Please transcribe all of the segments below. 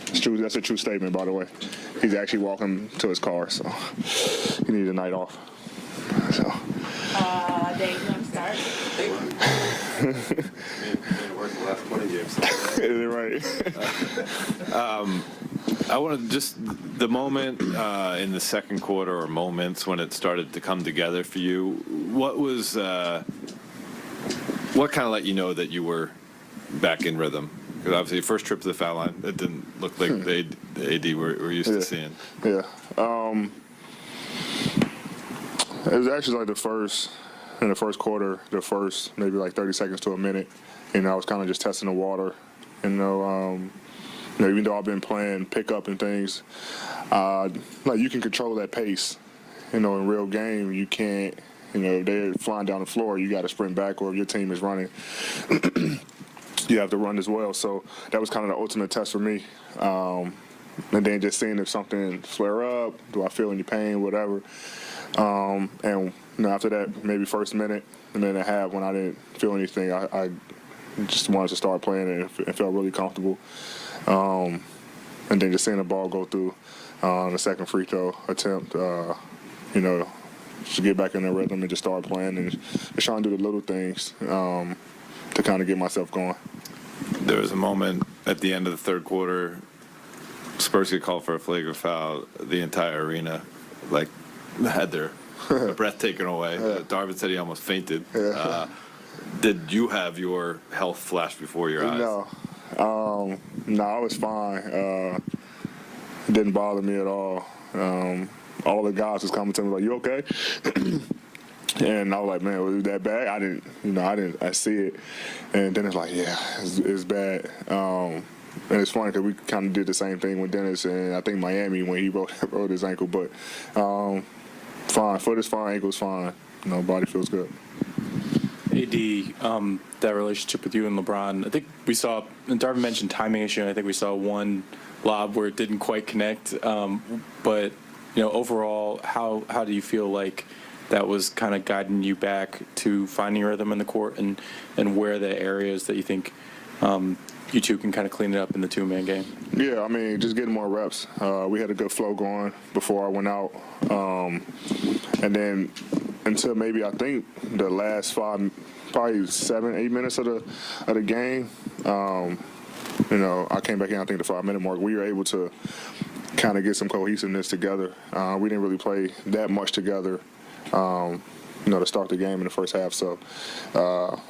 It's true. That's a true statement, by the way. He's actually walking to his car, so he needs a night off. So. Dave, you want to start? Worked the last 20 games. Is it right? I want to just the moment in the second quarter, or moments when it started to come together for you. What was what kind of let you know that you were back in rhythm? Because obviously, first trip to the foul line, it didn't look like the AD we're used to seeing. Yeah. It was actually like in the first quarter, the first maybe like 30 seconds to a minute. I was kind of just testing the water. Even though I've been playing pickup and things, like you can control that pace. In real game, you can't. If they're flying down the floor, you got to sprint back, or if your team is running, you have to run as well. So that was kind of the ultimate test for me. And then just seeing if something flare up, do I feel any pain, whatever. And after that, maybe first minute and then a half, when I didn't feel anything, I just wanted to start playing and felt really comfortable. And then just seeing the ball go through the second free throw attempt, just get back in the rhythm and just start playing and just trying to do the little things to kind of get myself going. There was a moment at the end of the third quarter, Spurs get called for a flagrant foul. The entire arena, had their breath taken away. Yeah. Darvin said he almost fainted. Yeah. Did you have your health flash before your eyes? No. I was fine. It didn't bother me at all. All the guys was coming to me like, "You okay?" And I was like, "Man, was it that bad?" I see it, and then it's like, "Yeah, it's bad." And it's funny because we kind of did the same thing with Dennis, and I think Miami when he broke his ankle. But fine, foot is fine, ankle is fine. Body feels good. AD, that relationship with you and LeBron, I think we saw, and Darvin mentioned timing issue, and I think we saw one lob where it didn't quite connect. But overall, how do you feel like that was kind of guiding you back to finding your rhythm in the court, and where the areas that you think you two can kind of clean it up in the two-man game? Yeah, just getting more reps. We had a good flow going before I went out. And then until maybe I think the last probably 7-8 minutes of the game, I came back in, I think the 5-minute mark, we were able to kind of get some cohesiveness together. We didn't really play that much together, to start the game in the first half. So,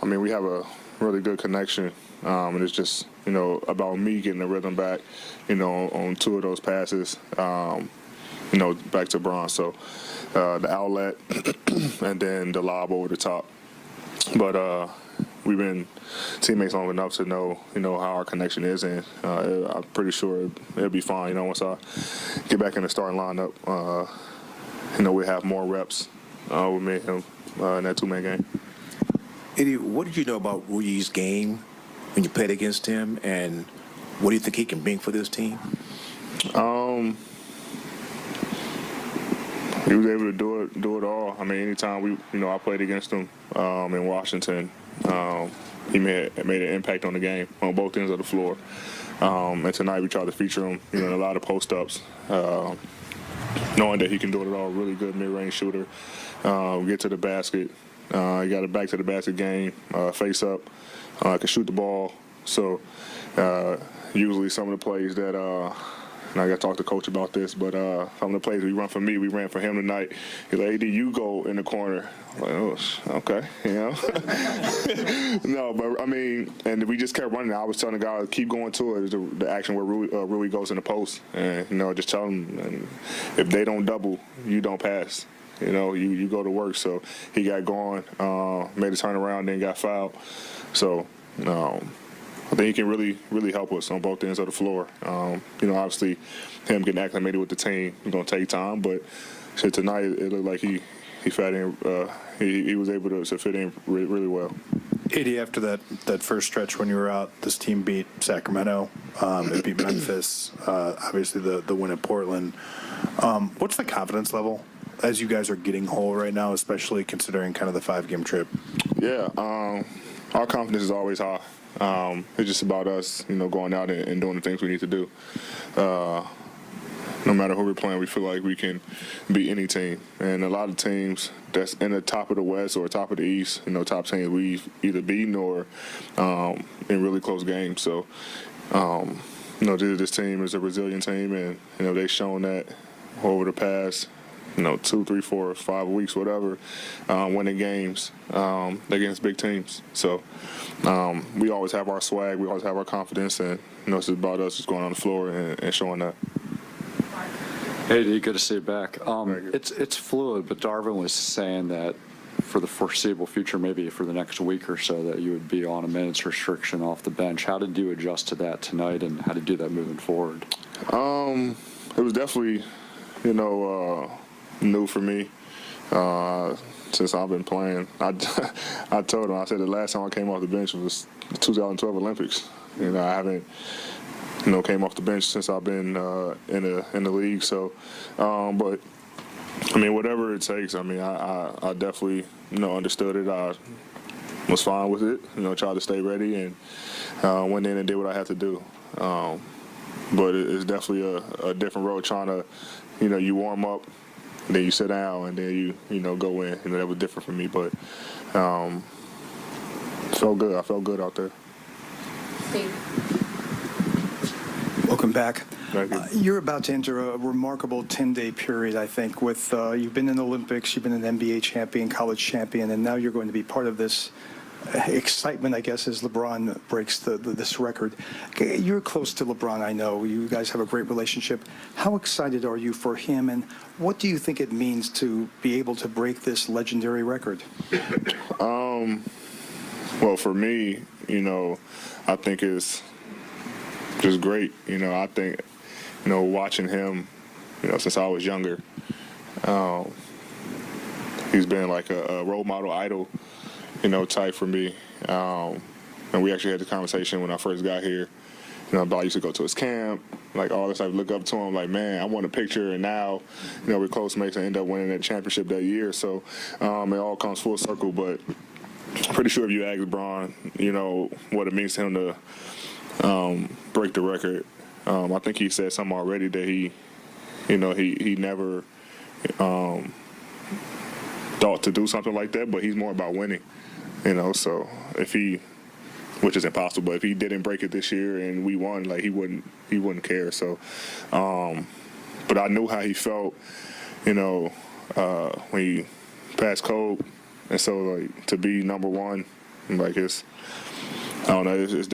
we have a really good connection. And it's just, about me getting the rhythm back, on two of those passes, back to Bron. So the outlet and then the lob over the top. But we've been teammates long enough to know, how our connection is, and I'm pretty sure it'll be fine. Once I get back in the starting lineup, we have more reps with me and him in that two-man game. Eddie, what did you know about Rui's game when you played against him, and what do you think he can bring for this team? He was able to do it all. Anytime I played against him in Washington, he made an impact on the game on both ends of the floor. And tonight we tried to feature him, in a lot of post-ups, knowing that he can do it all. Really good mid-range shooter. Get to the basket. He got a back to the basket game, face up, can shoot the ball. So usually some of the plays that and I got to talk to Coach about this, but some of the plays we run for me, we ran for him tonight. He's like, "AD, you go in the corner." I'm like, "Oh, okay," No, but and we just kept running. I was telling the guys, keep going to it. The action where Rui goes in the post, and just tell them, if they don't double, you don't pass. You go to work. So he got going, made a turnaround, then got fouled. So I think he can really, really help us on both ends of the floor. Obviously, him getting acclimated with the team is going to take time, but tonight it looked like he fit in. He was able to fit in really well. AD, after that first stretch when you were out, this team beat Sacramento, it beat Memphis, obviously the win at Portland. What's the confidence level as you guys are getting whole right now, especially considering kind of the 5-game trip? Yeah, our confidence is always high. It's just about us, going out and doing the things we need to do. No matter who we're playing, we feel like we can beat any team. And a lot of teams that's in the top of the West or top of the East, top teams we've either beaten or in really close games. So, this team is a resilient team, and, they've shown that over the past, 2, 3, 4, 5 weeks, whatever, winning games against big teams. So we always have our swag, we always have our confidence, and, it's about us just going on the floor and showing that. Hey, D, good to see you back. Thank you. It's fluid, but Darvin was saying that for the foreseeable future, maybe for the next week or so, that you would be on a minutes restriction off the bench. How did you adjust to that tonight, and how to do that moving forward? It was definitely, new for me since I've been playing. I told him, I said the last time I came off the bench was the 2012 Olympics. I haven't came off the bench since I've been in the league. So, but whatever it takes. I definitely understood it. I was fine with it. Tried to stay ready and went in and did what I had to do. But it's definitely a different road. Trying to, you warm up, then you sit down, and then you go in. That was different for me, but felt good. I felt good out there. Steve. Welcome back. Thank you. You're about to enter a remarkable 10-day period, I think, with you've been in the Olympics, you've been an NBA champion, college champion, and now you're going to be part of this excitement, I guess, as LeBron breaks this record. You're close to LeBron, I know. You guys have a great relationship. How excited are you for him, and what do you think it means to be able to break this legendary record? Well, for me, I think it's just great. I think, watching him, since I was younger, he's been like a role model, idol, type for me. And we actually had the conversation when I first got here. I used to go to his camp, like all this. I look up to him, like, man, I want a picture. And now, we're close mates and end up winning that championship that year. So it all comes full circle. But I'm pretty sure if you ask LeBron, what it means to him to break the record. I think he said something already that he never thought to do something like that, but he's more about winning. So if he, which is impossible, if he didn't break it this year and we won, like he wouldn't care. So, but I knew how he felt, when he passed Kobe, and so like to be number one, like I don't know, it's